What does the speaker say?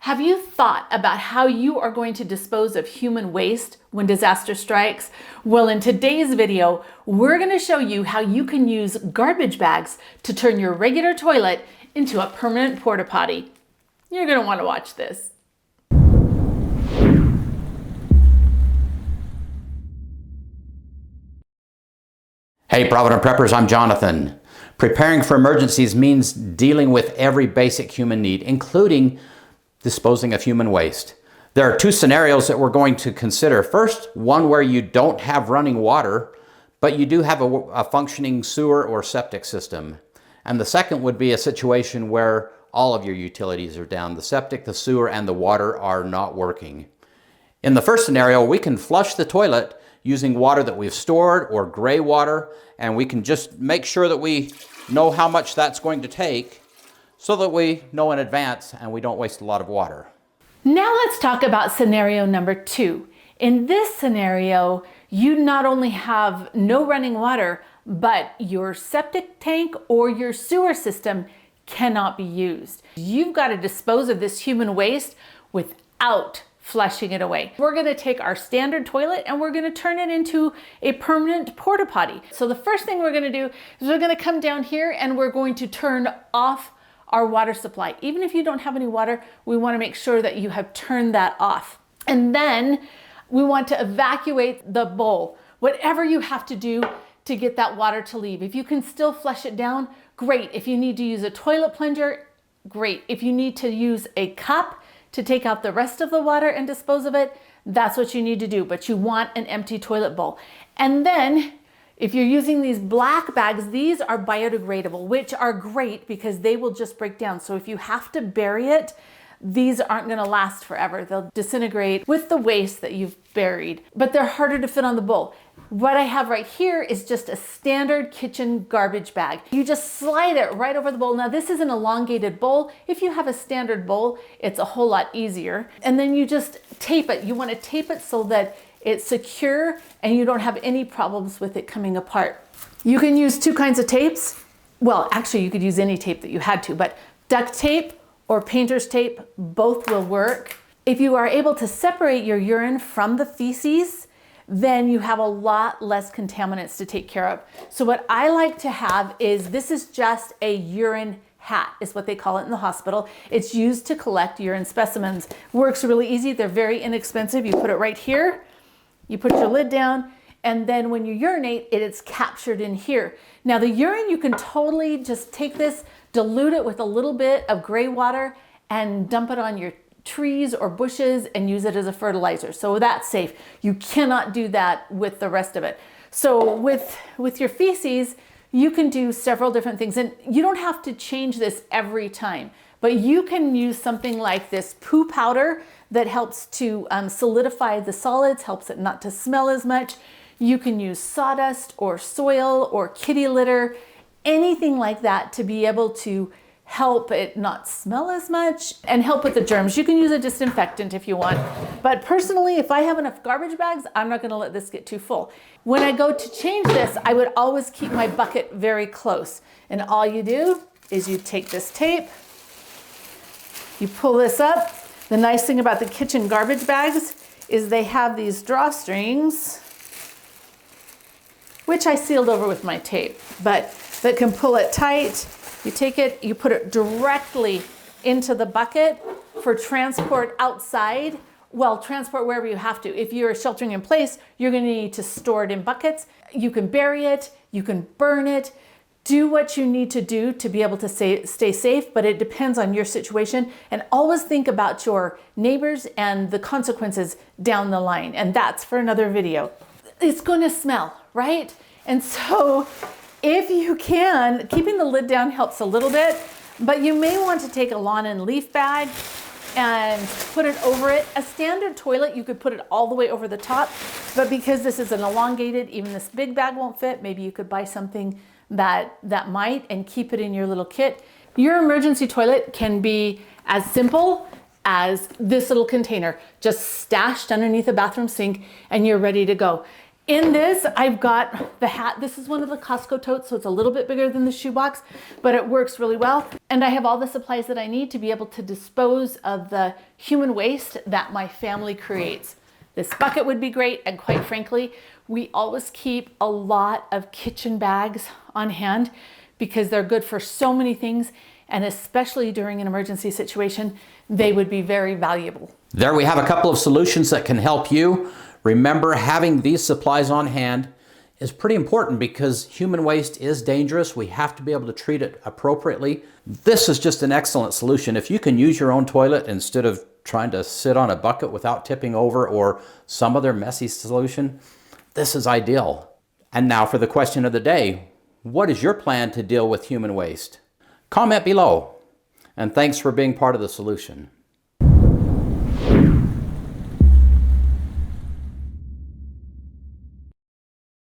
Have you thought about how you are going to dispose of human waste when disaster strikes? Well, in today's video, we're going to show you how you can use garbage bags to turn your regular toilet into a permanent porta potty. You're going to want to watch this. Hey Provident Preppers, I'm Jonathan. Preparing for emergencies means dealing with every basic human need, including disposing of human waste. There are two scenarios that we're going to consider. First, one where you don't have running water, but you do have a functioning sewer or septic system. And the second would be a situation where all of your utilities are down. The septic, the sewer, and the water are not working. In the first scenario, we can flush the toilet using water that we've stored or gray water, and we can just make sure that we know how much that's going to take so that we know in advance and we don't waste a lot of water. Now let's talk about scenario number 2. In this scenario, you not only have no running water, but your septic tank or your sewer system cannot be used. You've got to dispose of this human waste without flushing it away. We're going to take our standard toilet and we're going to turn it into a permanent porta potty. So the first thing we're going to do is we're going to come down here and we're going to turn off our water supply. Even if you don't have any water, we want to make sure that you have turned that off. And then we want to evacuate the bowl. Whatever you have to do to get that water to leave. If you can still flush it down, great. If you need to use a toilet plunger, great. If you need to use a cup to take out the rest of the water and dispose of it, that's what you need to do. But you want an empty toilet bowl. And then if you're using these black bags, these are biodegradable, which are great because they will just break down. So if you have to bury it, these aren't going to last forever. They'll disintegrate with the waste that you've buried, but they're harder to fit on the bowl. What I have right here is just a standard kitchen garbage bag. You just slide it right over the bowl. Now this is an elongated bowl. If you have a standard bowl, it's a whole lot easier. And then you just tape it. You want to tape it so that it's secure and you don't have any problems with it coming apart. You can use two kinds of tapes. Well, actually you could use any tape that you had to, but duct tape or painter's tape, both will work. If you are able to separate your urine from the feces, then you have a lot less contaminants to take care of. So what I like to have is, this is just a urine hat, is what they call it in the hospital. It's used to collect urine specimens. Works really easy. They're very inexpensive. You put it right here, you put your lid down, and then when you urinate, it's captured in here. Now the urine, you can totally just take this, dilute it with a little bit of gray water and dump it on your trees or bushes and use it as a fertilizer. So that's safe. You cannot do that with the rest of it. So with your feces, you can do several different things, and you don't have to change this every time, but you can use something like this poo powder that helps to solidify the solids, helps it not to smell as much. You can use sawdust or soil or kitty litter, anything like that to be able to help it not smell as much and help with the germs. You can use a disinfectant if you want. But personally, if I have enough garbage bags, I'm not gonna let this get too full. When I go to change this, I would always keep my bucket very close. And all you do is you take this tape, you pull this up. The nice thing about the kitchen garbage bags is they have these drawstrings, which I sealed over with my tape, but that can pull it tight. You take it, you put it directly into the bucket for transport outside. Well, transport wherever you have to. If you're sheltering in place, you're going to need to store it in buckets. You can bury it, you can burn it. Do what you need to do to be able to stay safe, but it depends on your situation. And always think about your neighbors and the consequences down the line. And that's for another video. It's going to smell, right? And so if you can, keeping the lid down helps a little bit, but you may want to take a lawn and leaf bag and put it over it. A standard toilet, you could put it all the way over the top, but because this is an elongated, even this big bag won't fit, maybe you could buy something that might and keep it in your little kit. Your emergency toilet can be as simple as this little container, just stashed underneath a bathroom sink and you're ready to go. In this, I've got the hat. This is one of the Costco totes, so it's a little bit bigger than the shoebox, but it works really well. And I have all the supplies that I need to be able to dispose of the human waste that my family creates. This bucket would be great, and quite frankly, we always keep a lot of kitchen bags on hand because they're good for so many things, and especially during an emergency situation, they would be very valuable. There we have a couple of solutions that can help you. Remember, having these supplies on hand is pretty important because human waste is dangerous. We have to be able to treat it appropriately. This is just an excellent solution. If you can use your own toilet instead of trying to sit on a bucket without tipping over or some other messy solution, this is ideal. And now for the question of the day. What is your plan to deal with human waste? Comment below. And thanks for being part of the solution.